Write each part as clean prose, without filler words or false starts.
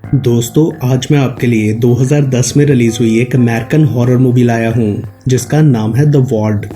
दोस्तों, आज मैं आपके लिए 2010 में रिलीज हुई एक अमेरिकन हॉरर मूवी लाया हूँ जिसका नाम है द वार्ड।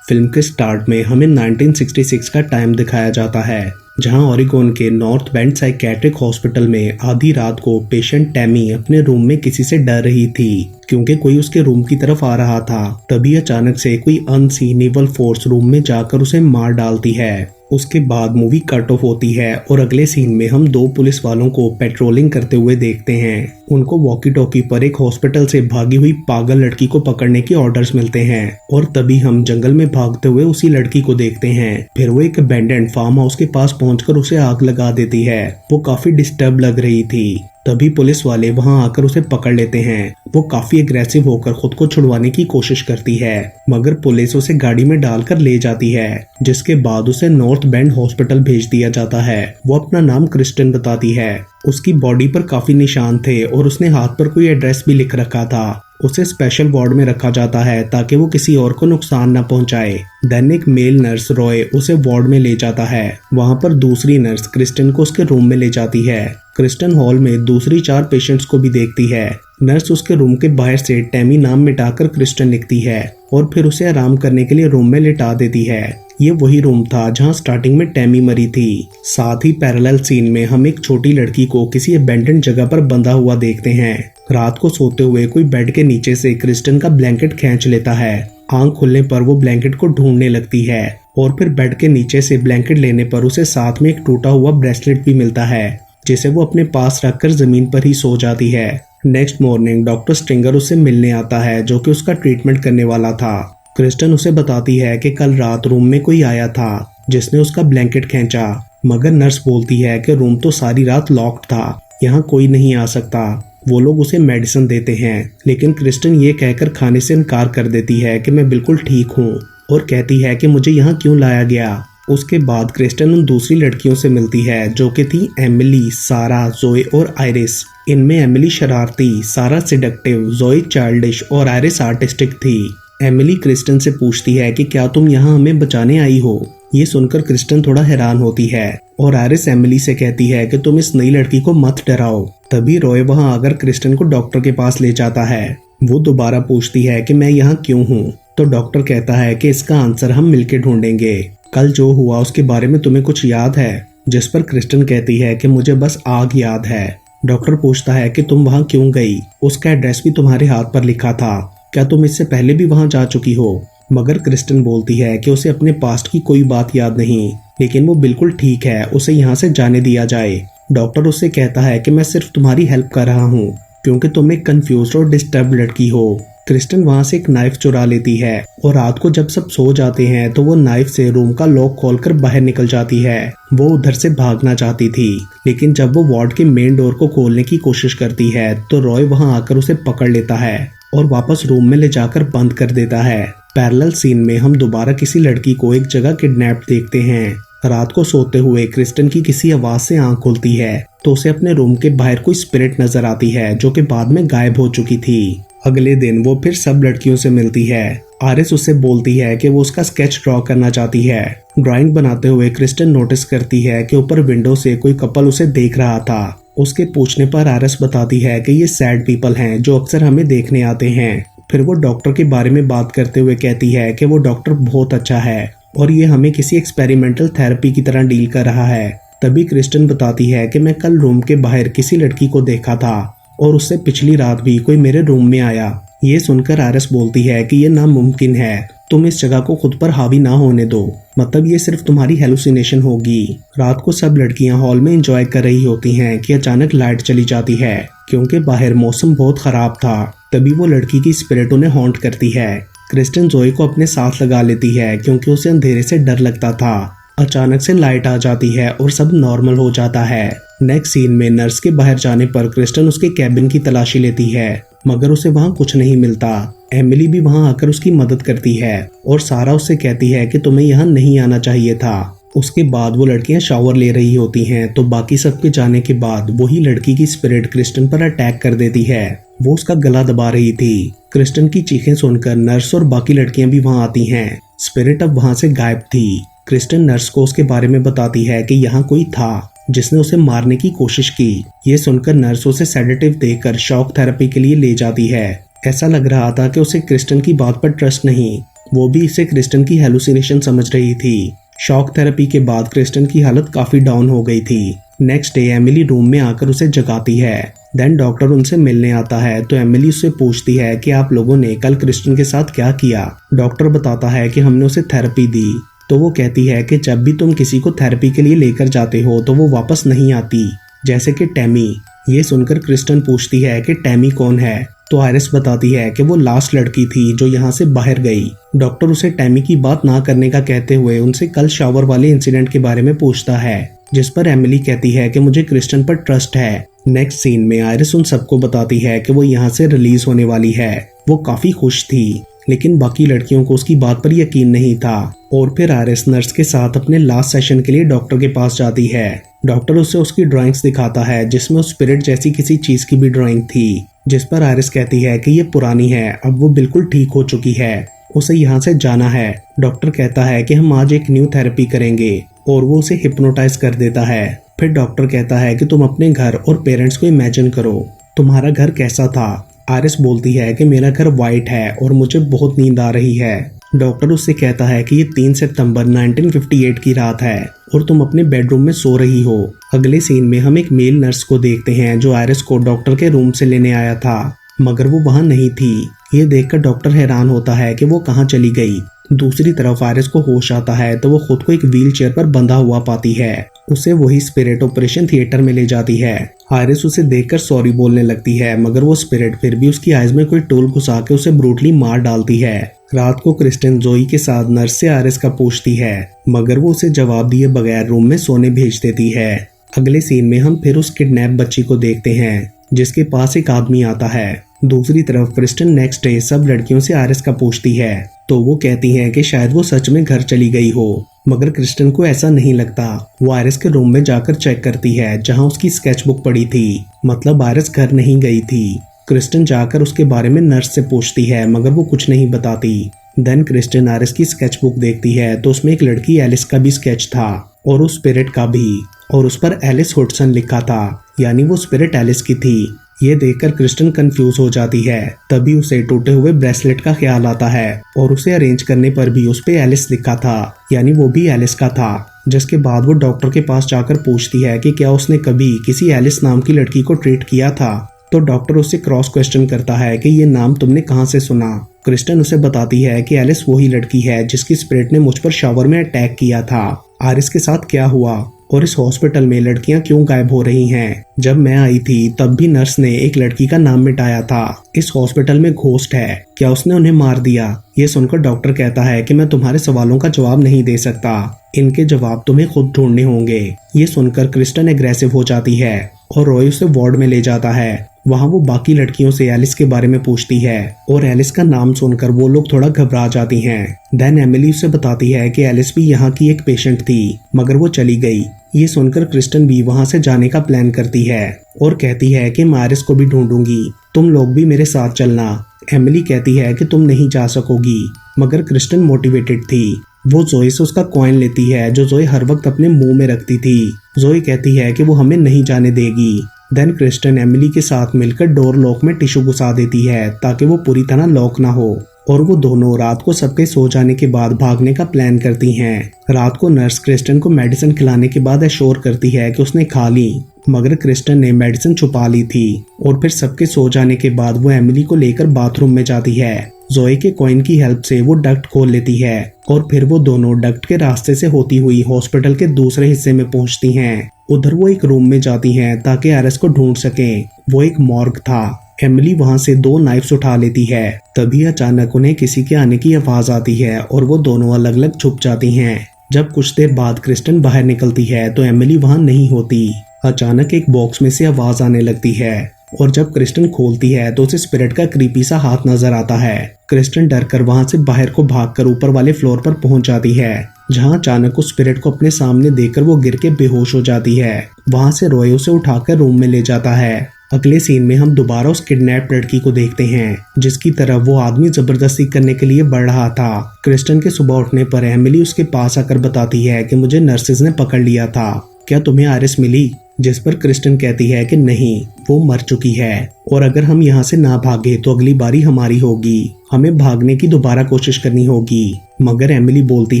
फिल्म के स्टार्ट में हमें 1966 का टाइम दिखाया जाता है, जहां ओरिगोन के नॉर्थ बेंड साइकेट्रिक हॉस्पिटल में आधी रात को पेशेंट टैमी अपने रूम में किसी से डर रही थी क्योंकि कोई उसके रूम की तरफ आ रहा था। तभी अचानक से कोई अनसीन इवल फोर्स रूम में जाकर उसे मार डालती है। उसके बाद मूवी कट ऑफ होती है और अगले सीन में हम दो पुलिस वालों को पेट्रोलिंग करते हुए देखते हैं। उनको वॉकी टॉकी पर एक हॉस्पिटल से भागी हुई पागल लड़की को पकड़ने के ऑर्डर्स मिलते हैं और तभी हम जंगल में भागते हुए उसी लड़की को देखते हैं। फिर वो एक अबैंडन्ड फार्म हाउस के पास पहुंचकर उसे आग लगा देती है। वो काफी डिस्टर्ब लग रही थी। तभी पुलिस वाले वहां आकर उसे पकड़ लेते हैं। वो काफी एग्रेसिव होकर खुद को छुड़वाने की कोशिश करती है, मगर पुलिस उसे गाड़ी में डालकर ले जाती है, जिसके बाद उसे नॉर्थ बेंड हॉस्पिटल भेज दिया जाता है। वो अपना नाम क्रिस्टन बताती है। उसकी बॉडी पर काफी निशान थे और उसने हाथ पर कोई एड्रेस भी लिख रखा था। उसे स्पेशल वार्ड में रखा जाता है ताकि वो किसी और को नुकसान न पहुंचाए। देन एक मेल नर्स रॉय उसे वार्ड में ले जाता है। वहां पर दूसरी नर्स क्रिस्टन को उसके रूम में ले जाती है। क्रिस्टन हॉल में दूसरी 4 पेशेंट्स को भी देखती है। नर्स उसके रूम के बाहर से टैमी नाम मिटाकर क्रिस्टन लिखती है और फिर उसे आराम करने के लिए रूम में लिटा देती है। ये वही रूम था जहां स्टार्टिंग में टैमी मरी थी। साथ ही पैरेलल सीन में हम एक छोटी लड़की को किसी अबैंडन्ड जगह पर बंधा हुआ देखते हैं। रात को सोते हुए कोई बेड के नीचे से क्रिस्टन का ब्लैंकेट खींच लेता है। आंख खुलने पर वो ब्लैंकेट को ढूंढने लगती है और फिर बेड के नीचे से ब्लैंकेट लेने पर उसे साथ में एक टूटा हुआ ब्रेसलेट भी मिलता है, जिसे वो अपने पास रखकर जमीन पर ही सो जाती है। नेक्स्ट मॉर्निंग डॉक्टर स्ट्रिंगर उसे मिलने आता है, जो कि उसका ट्रीटमेंट करने वाला था। क्रिस्टन उसे बताती है कि कल रात रूम में कोई आया था जिसने उसका ब्लैंकेट खींचा, मगर नर्स बोलती है कि रूम तो सारी रात लॉक्ड था, यहाँ कोई नहीं आ सकता। वो लोग उसे मेडिसिन देते हैं, लेकिन क्रिस्टन ये कहकर खाने से इनकार कर देती है कि मैं बिल्कुल ठीक हूँ और कहती है कि मुझे यहाँ क्यों लाया गया। उसके बाद क्रिस्टन उन दूसरी लड़कियों से मिलती है, जो कि थी एमिली, सारा, जोए और आयरिस। इनमें एमिली शरारती, सारा सिडक्टिव, जोए चाइल्डिश और आयरिस आर्टिस्टिक थी। एमिली क्रिस्टन से पूछती है कि क्या तुम यहाँ हमें बचाने आई हो। ये सुनकर क्रिस्टन थोड़ा हैरान होती है और आयरिस एमिली से कहती है कि तुम इस नई लड़की को मत डराओ। तभी रॉय वहाँ आकर क्रिस्टन को डॉक्टर के पास ले जाता है। वो दोबारा पूछती है कि मैं यहाँ क्यों हूँ, तो डॉक्टर कहता है कि इसका आंसर हम मिलकर ढूंढेंगे। कल जो हुआ उसके बारे में तुम्हें कुछ याद है? जिस पर क्रिस्टन कहती है कि मुझे बस आग याद है। डॉक्टर पूछता है कि तुम वहां क्यों गई? उसका एड्रेस भी तुम्हारे हाथ पर लिखा था, क्या तुम इससे पहले भी वहां जा चुकी हो? मगर क्रिस्टन बोलती है कि उसे अपने पास्ट की कोई बात याद नहीं, लेकिन वो बिल्कुल ठीक है, उसे यहाँ से जाने दिया जाए। डॉक्टर उससे कहता है कि मैं सिर्फ तुम्हारी हेल्प कर रहा हूँ क्योंकि तुम एक कंफ्यूज और डिस्टर्ब लड़की हो। क्रिस्टन वहां से एक नाइफ चुरा लेती है और रात को जब सब सो जाते हैं तो वो नाइफ से रूम का लॉक खोलकर बाहर निकल जाती है। वो उधर से भागना चाहती थी, लेकिन जब वो वार्ड के मेन डोर को खोलने की कोशिश करती है तो रॉय वहां आकर उसे पकड़ लेता है और वापस रूम में ले जाकर बंद कर देता है। पैरेलल सीन में हम दोबारा किसी लड़की को एक जगह किडनैप देखते हैं। रात को सोते हुए क्रिस्टन की किसी आवाज से आंख खुलती है तो उसे अपने रूम के बाहर कोई स्पिरिट नजर आती है, जो कि बाद में गायब हो चुकी थी। अगले दिन वो फिर सब लड़कियों से मिलती है। आरिस उससे बोलती है कि वो उसका स्केच ड्रॉ करना चाहती है। ड्राइंग बनाते हुए क्रिस्टन नोटिस करती है कि ऊपर विंडो से कोई कपल उसे देख रहा था। उसके पूछने पर आरिस बताती है कि ये सैड पीपल हैं जो अक्सर हमें देखने आते हैं। फिर वो डॉक्टर के बारे में बात करते हुए कहती है कि वो डॉक्टर बहुत अच्छा है और ये हमें किसी एक्सपेरिमेंटल थेरेपी की तरह डील कर रहा है। तभी क्रिस्टन बताती है कि मैं कल रूम के बाहर किसी लड़की को देखा था और उससे पिछली रात भी कोई मेरे रूम में आया। ये सुनकर आरिस बोलती है कि ये नामुमकिन है, तुम इस जगह को खुद पर हावी ना होने दो, मतलब ये सिर्फ तुम्हारी हेलुसिनेशन होगी। रात को सब लड़कियां हॉल में एंजॉय कर रही होती हैं कि अचानक लाइट चली जाती है क्योंकि बाहर मौसम बहुत खराब था। तभी वो लड़की की स्पिरिट उन्हें हॉन्ट करती है। क्रिस्टन जोए को अपने साथ लगा लेती है क्योंकि उसे अंधेरे से डर लगता था। अचानक से लाइट आ जाती है और सब नॉर्मल हो जाता है। नेक्स्ट सीन में नर्स के बाहर जाने पर क्रिस्टन उसके कैबिन की तलाशी लेती है, मगर उसे वहां कुछ नहीं मिलता। एमिली भी वहां आकर उसकी मदद करती है और सारा उससे कहती है कि तुम्हें यहाँ नहीं आना चाहिए था। उसके बाद वो लड़कियां शावर ले रही होती हैं तो बाकी सबके जाने के बाद वही लड़की की स्पिरिट क्रिस्टन पर अटैक कर देती है। वो उसका गला दबा रही थी। क्रिस्टन की चीखें सुनकर नर्स और बाकी लड़कियां भी वहां आती हैं। स्पिरिट अब वहां से गायब थी। क्रिस्टन नर्स को उसके बारे में बताती है कि यहाँ कोई था जिसने उसे मारने की कोशिश की। ये सुनकर नर्स उसे सेडेटिव देकर शॉक थेरेपी के लिए ले जाती है। ऐसा लग रहा था कि उसे क्रिस्टन की बात पर ट्रस्ट नहीं, वो भी इसे क्रिस्टन की हेलुसिनेशन समझ रही थी। शॉक थेरेपी के बाद क्रिस्टन की हालत काफी डाउन हो गई थी। नेक्स्ट डे एमिली रूम में आकर उसे जगाती है। देन डॉक्टर उनसे मिलने आता है तो एमिली उससे पूछती है कि आप लोगों ने कल क्रिस्टन के साथ क्या किया। डॉक्टर बताता है कि हमने उसे थेरेपी दी। तो वो कहती है कि जब भी तुम किसी को थेरेपी के लिए लेकर जाते हो तो वो वापस नहीं आती, जैसे कि टैमी। ये सुनकर क्रिस्टन पूछती है कि टैमी कौन है, तो आयरिस बताती है कि वो लास्ट लड़की थी जो यहाँ से बाहर गई। डॉक्टर उसे टैमी की बात ना करने का कहते हुए उनसे कल शावर वाले इंसिडेंट के बारे में पूछता है, जिस पर एमिली कहती है कि मुझे क्रिस्टन पर ट्रस्ट है। नेक्स्ट सीन में आयरिस उन सबको बताती है कि वो यहाँ से रिलीज होने वाली है। वो काफी खुश थी, लेकिन बाकी लड़कियों को उसकी बात पर यकीन नहीं था। और फिर आयरिस नर्स के साथ अपने लास्ट सेशन के लिए डॉक्टर के पास जाती है। डॉक्टर उसे उसकी ड्राइंग्स दिखाता है, जिसमें उस स्पिरिट जैसी किसी चीज की भी ड्राइंग थी, जिस पर आयरिस कहती है कि ये पुरानी है, अब वो बिल्कुल ठीक हो चुकी है, उसे यहाँ से जाना है। डॉक्टर कहता है कि हम आज एक न्यू थेरेपी करेंगे और वो उसे हिप्नोटाइज कर देता है। फिर डॉक्टर कहता है कि तुम अपने घर और पेरेंट्स को इमेजिन करो, तुम्हारा घर कैसा था। आयरिस बोलती है कि मेरा घर वाइट है और मुझे बहुत नींद आ रही है। डॉक्टर उससे कहता है कि ये 3 सितंबर 1958 की रात है और तुम अपने बेडरूम में सो रही हो। अगले सीन में हम एक मेल नर्स को देखते हैं जो आयरिस को डॉक्टर के रूम से लेने आया था, मगर वो वहाँ नहीं थी। ये देखकर डॉक्टर हैरान होता है कि वो कहाँ चली गई। दूसरी तरफ आयरिस को होश आता है तो वो खुद को एक व्हील चेयर पर बंधा हुआ पाती है। उसे वही स्पिरिट ऑपरेशन थिएटर में ले जाती है। आयरिस उसे देखकर सॉरी बोलने लगती है, मगर वो स्पिरिट फिर भी उसकी आइज में कोई टूल घुसा के उसे ब्रूटली मार डालती है। रात को क्रिस्टन जोई के साथ नर्स से आयरिस का पूछती है, मगर वो उसे जवाब दिए बगैर रूम में सोने भेज देती है। अगले सीन में हम फिर उस किडनैप बच्ची को देखते हैं, जिसके पास एक आदमी आता है। दूसरी तरफ क्रिस्टन नेक्स्ट डे सब लड़कियों से आयरिस का पूछती है, तो वो कहती हैं कि शायद वो सच में घर चली गई हो, मगर क्रिस्टन को ऐसा नहीं लगता। वो आयरिस के रूम में जाकर चेक करती है जहां उसकी स्केचबुक पड़ी थी, मतलब आयरिस घर नहीं गई थी। क्रिस्टन जाकर उसके बारे में नर्स से पूछती है, मगर वो कुछ नहीं बताती। देन क्रिस्टन आयरिस की स्केचबुक देखती है तो उसमें एक लड़की एलिस का भी स्केच था और उस स्पिरिट का भी, और उस पर एलिस हुडसन लिखा था, यानी वो स्पिरिट एलिस की थी। ये देखकर क्रिस्टन कंफ्यूज हो जाती है। तभी उसे टूटे हुए ब्रेसलेट का ख्याल आता है और उसे अरेंज करने पर भी उस पे एलिस लिखा था, यानी वो भी एलिस का था। जिसके बाद वो डॉक्टर के पास जाकर पूछती है कि क्या उसने कभी किसी एलिस नाम की लड़की को ट्रीट किया था। तो डॉक्टर उससे क्रॉस क्वेश्चन करता है कि ये नाम तुमने कहाँ से सुना। क्रिस्टन उसे बताती है कि एलिस वही लड़की है जिसकी स्पिरिट ने मुझ पर शावर में अटैक किया था। आयरिस के साथ क्या हुआ और इस हॉस्पिटल में लड़कियां क्यों गायब हो रही हैं। जब मैं आई थी तब भी नर्स ने एक लड़की का नाम मिटाया था। इस हॉस्पिटल में घोस्ट है, क्या उसने उन्हें मार दिया। ये सुनकर डॉक्टर कहता है कि मैं तुम्हारे सवालों का जवाब नहीं दे सकता, इनके जवाब तुम्हें खुद ढूंढने होंगे। ये सुनकर क्रिस्टन एग्रेसिव हो जाती है और रॉय उसे वार्ड में ले जाता है। वहाँ वो बाकी लड़कियों से एलिस के बारे में पूछती है और एलिस का नाम सुनकर वो लोग थोड़ा घबरा जाती हैं। देन एमिली उसे बताती है कि एलिस भी यहाँ की एक पेशेंट थी, मगर वो चली गई। ये सुनकर क्रिस्टन भी वहाँ से जाने का प्लान करती है और कहती है कि मैं आयरिस को भी ढूंढूंगी, तुम लोग भी मेरे साथ चलना। एमिली कहती है कि तुम नहीं जा सकोगी, मगर क्रिस्टन मोटिवेटेड थी। वो जोई से उसका कॉइन लेती है जो जोई हर वक्त अपने मुंह में रखती थी। जोई कहती है कि वो हमें नहीं जाने देगी। देन क्रिस्टन एमिली के साथ मिलकर डोर लॉक में टिश्यू घुसा देती है ताकि वो पूरी तरह लॉक ना हो, और वो दोनों रात को सबके सो जाने के बाद भागने का प्लान करती हैं। रात को नर्स क्रिस्टन को मेडिसिन खिलाने के बाद एश्योर करती है कि उसने खा ली, मगर क्रिस्टन ने मेडिसिन छुपा ली थी। और फिर सबके सो जाने के बाद वो एमिली को लेकर बाथरूम में जाती है। जोए के कॉइन की हेल्प से वो डक्ट खोल लेती है और फिर वो दोनों डक्ट के रास्ते से होती हुई हॉस्पिटल के दूसरे हिस्से में पहुंचती हैं। उधर वो एक रूम में जाती हैं ताकि आयरिस को ढूंढ सकें। वो एक मॉर्ग था। एमिली वहां से 2 नाइफ्स उठा लेती है। तभी अचानक उन्हें किसी के आने की आवाज आती है और वो दोनों अलग अलग छुप जाती हैं। जब कुछ देर बाद क्रिस्टन बाहर निकलती है तो एमिली वहां नहीं होती। अचानक एक बॉक्स में से आवाज आने लगती है और जब क्रिस्टन खोलती है तो उसे स्पिरिट का क्रीपी सा हाथ नजर आता है। क्रिस्टन डरकर वहां से बाहर को भागकर ऊपर वाले फ्लोर पर पहुंच जाती है, जहां अचानक उस स्पिरिट को अपने सामने देखकर वो गिर के बेहोश हो जाती है। वहां से रॉय उसे उठाकर रूम में ले जाता है। अगले सीन में हम दोबारा उस किडनैप लड़की को देखते हैं जिसकी तरफ वो आदमी जबरदस्ती करने के लिए बढ़ रहा था। क्रिस्टन के सुबह उठने पर एमिली उसके पास आकर बताती है कि मुझे नर्सेज ने पकड़ लिया था। क्या तुम्हें आयरिस मिली? जिस पर क्रिस्टन कहती है कि नहीं, वो मर चुकी है और अगर हम यहाँ से ना भागे तो अगली बारी हमारी होगी, हमें भागने की दोबारा कोशिश करनी होगी। मगर एमिली बोलती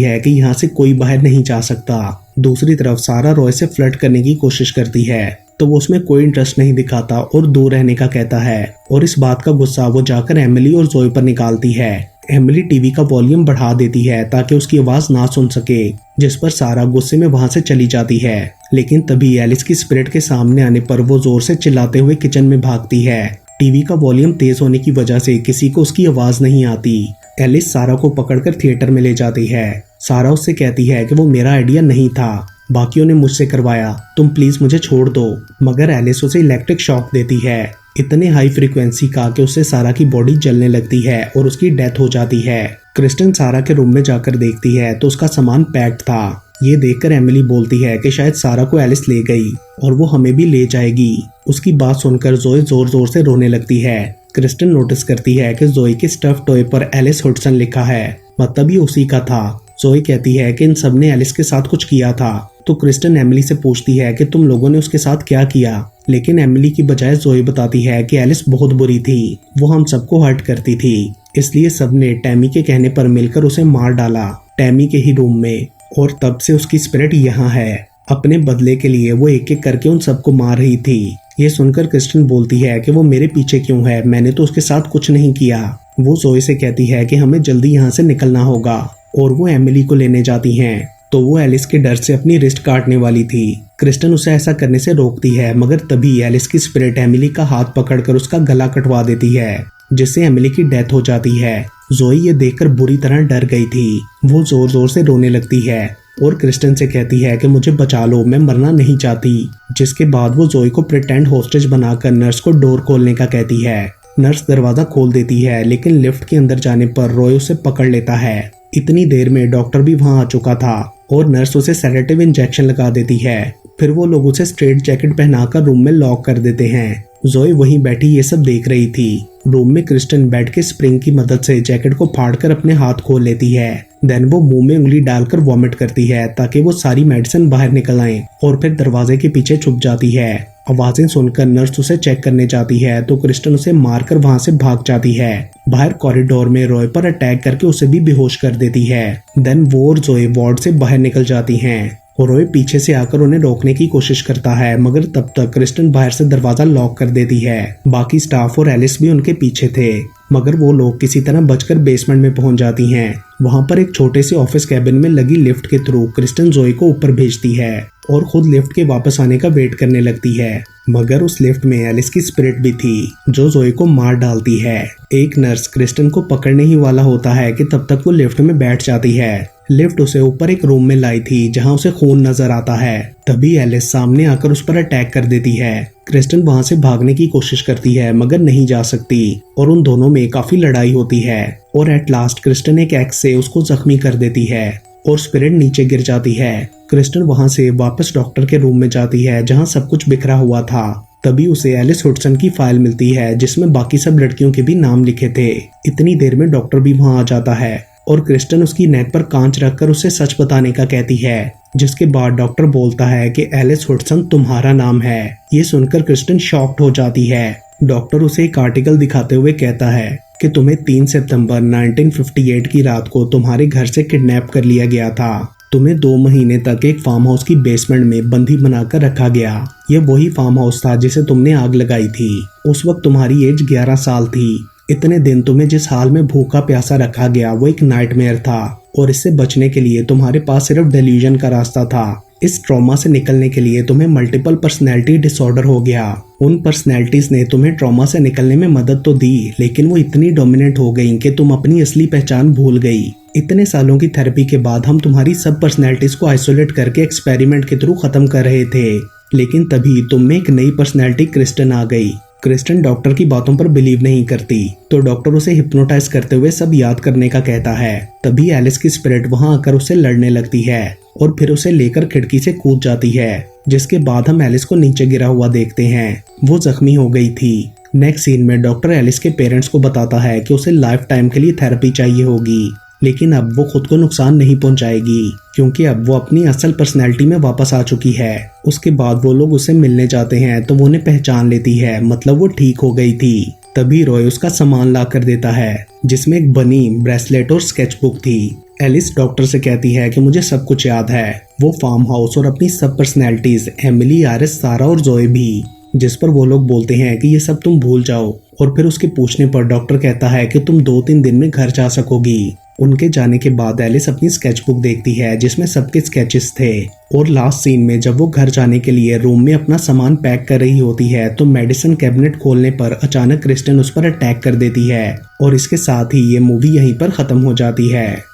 है कि यहाँ से कोई बाहर नहीं जा सकता। दूसरी तरफ सारा रॉय से फ्लर्ट करने की कोशिश करती है तो वो उसमें कोई इंटरेस्ट नहीं दिखाता और दूर रहने का कहता है और इस बात का गुस्सा वो जाकर एमिली और जोए पर निकालती है। एमिली टीवी का वॉल्यूम बढ़ा देती है ताकि उसकी आवाज ना सुन सके, जिस पर सारा गुस्से में वहां से चली जाती है। लेकिन तभी एलिस की स्पिरिट के सामने आने पर वो जोर से चिल्लाते हुए किचन में भागती है। टीवी का वॉल्यूम तेज होने की वजह से किसी को उसकी आवाज नहीं आती। एलिस सारा को पकड़कर थिएटर में ले जाती है। सारा उससे कहती है कि वो मेरा आइडिया नहीं था, बाकियों ने मुझसे करवाया, तुम प्लीज मुझे छोड़ दो। मगर एलिस उसे इलेक्ट्रिक शॉक देती है, इतने हाई फ्रीक्वेंसी का कि उससे सारा की बॉडी जलने लगती है और उसकी डेथ हो जाती है। क्रिस्टन सारा के रूम में जाकर देखती है तो उसका सामान पैक्ड था। ये देखकर एमिली बोलती है कि शायद सारा को एलिस ले गई और वो हमें भी ले जाएगी। उसकी बात सुनकर जोए जोर जोर से रोने लगती है। क्रिस्टन नोटिस करती है कि जोए के स्टफ टॉय पर एलिस हुडसन लिखा है, मतलब ये उसी का था। जोए कहती है कि इन सब ने एलिस के साथ कुछ किया था। तो क्रिस्टन एमिली से पूछती है कि तुम लोगों ने उसके साथ क्या किया, लेकिन एमिली की बजाय जोए बताती है कि एलिस बहुत बुरी थी, वो हम सबको हर्ट करती थी, इसलिए सबने टैमी के कहने पर मिलकर उसे मार डाला, टैमी के ही रूम में, और तब से उसकी स्पिरिट यहाँ है। अपने बदले के लिए वो एक एक करके उन सबको मार रही थी। ये सुनकर क्रिस्टन बोलती है कि वो मेरे पीछे क्यों है, मैंने तो उसके साथ कुछ नहीं किया। वो जोए से कहती है कि हमें जल्दी यहाँ से निकलना होगा और वो एमिली को लेने जाती हैं। तो वो एलिस के डर से अपनी रिस्ट काटने वाली थी। क्रिस्टन उसे ऐसा करने से रोकती है, मगर तभी एलिस की स्पिरिट एमिली का हाथ पकड़कर उसका गला कटवा देती है, जिससे एमिली की डेथ हो जाती है। जोई ये देखकर बुरी तरह डर गई थी। वो जोर जोर से रोने लगती है और क्रिस्टन से कहती है कि मुझे बचा लो, मैं मरना नहीं चाहती। जिसके बाद वो जोई को प्रिटेंड होस्टेज बनाकर नर्स को डोर खोलने का कहती है। नर्स दरवाजा खोल देती है, लेकिन लिफ्ट के अंदर जाने पर रॉय उसे पकड़ लेता है। इतनी देर में डॉक्टर भी वहां आ चुका था और नर्स उसे सेडेटिव इंजेक्शन लगा देती है। फिर वो लोग उसे स्ट्रेट जैकेट पहनाकर रूम में लॉक कर देते हैं। जोए वहीं बैठी ये सब देख रही थी। रूम में क्रिस्टन बेड के स्प्रिंग की मदद से जैकेट को फाड़कर अपने हाथ खोल लेती है। देन वो मुंह में उंगली डालकर वॉमिट करती है ताकि वो सारी मेडिसिन बाहर निकल आए, और फिर दरवाजे के पीछे छुप जाती है। आवाजें सुनकर नर्स उसे चेक करने जाती है तो क्रिस्टन उसे मारकर वहां से भाग जाती है। बाहर कॉरिडोर में रॉय पर अटैक करके उसे भी बेहोश कर देती है। देन वो और जोए वार्ड से बाहर निकल जाती हैं और रॉय पीछे से आकर उन्हें रोकने की कोशिश करता है, मगर तब तक क्रिस्टन बाहर से दरवाजा लॉक कर देती है। बाकी स्टाफ और एलिस भी उनके पीछे थे, मगर वो लोग किसी तरह बचकर बेसमेंट में पहुंच जाती हैं। वहां पर एक छोटे से ऑफिस कैबिन में लगी लिफ्ट के थ्रू क्रिस्टन जोए को ऊपर भेजती है और खुद लिफ्ट के वापस आने का वेट करने लगती है। मगर उस लिफ्ट में एलिस की स्पिरिट भी थी जो जोए को मार डालती है। एक नर्स क्रिस्टन को पकड़ने ही वाला होता है कि तब तक वो लिफ्ट में बैठ जाती है। लिफ्ट उसे ऊपर एक रूम में लाई थी जहां उसे खून नजर आता है। तभी एलिस सामने आकर उस पर अटैक कर देती है। क्रिस्टन वहां से भागने की कोशिश करती है मगर नहीं जा सकती और उन दोनों में काफी लड़ाई होती है और एट लास्ट क्रिस्टन एक एक्स से उसको जख्मी कर देती है और स्पिरिट नीचे गिर जाती है। क्रिस्टन वहां से वापस डॉक्टर के रूम में जाती है जहां सब कुछ बिखरा हुआ था। तभी उसे एलिस हुडसन की फाइल मिलती है जिसमें बाकी सब लड़कियों के भी नाम लिखे थे। इतनी देर में डॉक्टर भी वहां आ जाता है और क्रिस्टन उसकी नेक पर कांच रखकर उसे सच बताने का कहती है, जिसके बाद डॉक्टर बोलता है कि एलिस हुडसन तुम्हारा नाम है। ये सुनकर क्रिस्टन शॉक्ड हो जाती है। डॉक्टर उसे एक आर्टिकल दिखाते हुए कहता है कि तुम्हें 3 सितंबर 1958 की रात को तुम्हारे घर से किडनैप कर लिया गया था। तुम्हें 2 महीने तक एक फार्म हाउस की बेसमेंट में बंदी बनाकर रखा गया। यह वही फार्म हाउस था जिसे तुमने आग लगाई थी। उस वक्त तुम्हारी एज 11 साल थी। इतने दिन तुम्हें जिस हाल में भूखा प्यासा रखा गया वो एक नाइटमेयर था और इससे बचने के लिए तुम्हारे पास सिर्फ डेल्यूजन का रास्ता था। इस ट्रॉमा से निकलने के लिए तुम्हें मल्टीपल पर्सनैलिटी डिसऑर्डर हो गया। उन पर्सनैलिटीज ने तुम्हें ट्रॉमा से निकलने में मदद तो दी, लेकिन वो इतनी डोमिनेंट हो गई कि तुम अपनी असली पहचान भूल गई। इतने सालों की थेरेपी के बाद हम तुम्हारी सब पर्सनैलिटीज को आइसोलेट करके एक्सपेरिमेंट के थ्रू खत्म कर रहे थे, लेकिन तभी तुम में एक नई पर्सनैलिटी क्रिस्टन आ गई। क्रिस्टन डॉक्टर की बातों पर बिलीव नहीं करती तो डॉक्टर उसे हिप्नोटाइज करते हुए सब याद करने का कहता है। तभी एलिस की स्पिरिट वहां आकर उससे लड़ने लगती है और फिर उसे लेकर खिड़की से कूद जाती है, जिसके बाद हम एलिस को नीचे गिरा हुआ देखते हैं। वो जख्मी हो गई थी। नेक्स्ट सीन में डॉक्टर एलिस के पेरेंट्स को बताता है कि उसे लाइफ टाइम के लिए थेरेपी चाहिए होगी। लेकिन अब वो खुद को नुकसान नहीं पहुंचाएगी क्योंकि अब वो अपनी असल पर्सनैलिटी में वापस आ चुकी है। उसके बाद वो लोग उसे मिलने जाते हैं तो वो उन्हें पहचान लेती है, मतलब वो ठीक हो गई थी। तभी रॉय उसका सामान ला कर देता है जिसमें एक बनी ब्रेसलेट और स्केच बुक थी। एलिस डॉक्टर से कहती है कि मुझे सब कुछ याद है, वो फार्म हाउस और अपनी सब पर्सनैलिटीज एमिली, आरिस, सारा और जोए भी, जिस पर वो लोग बोलते हैं कि ये सब तुम भूल जाओ। और फिर उसके पूछने पर डॉक्टर कहता है कि तुम 2-3 दिन में घर जा सकोगी। उनके जाने के बाद एलिस अपनी स्केच बुक देखती है जिसमें सबके स्केचेस थे। और लास्ट सीन में जब वो घर जाने के लिए रूम में अपना सामान पैक कर रही होती है तो मेडिसिन कैबिनेट खोलने पर अचानक क्रिस्टन उस पर अटैक कर देती है। और इसके साथ ही ये मूवी यहीं पर खत्म हो जाती है।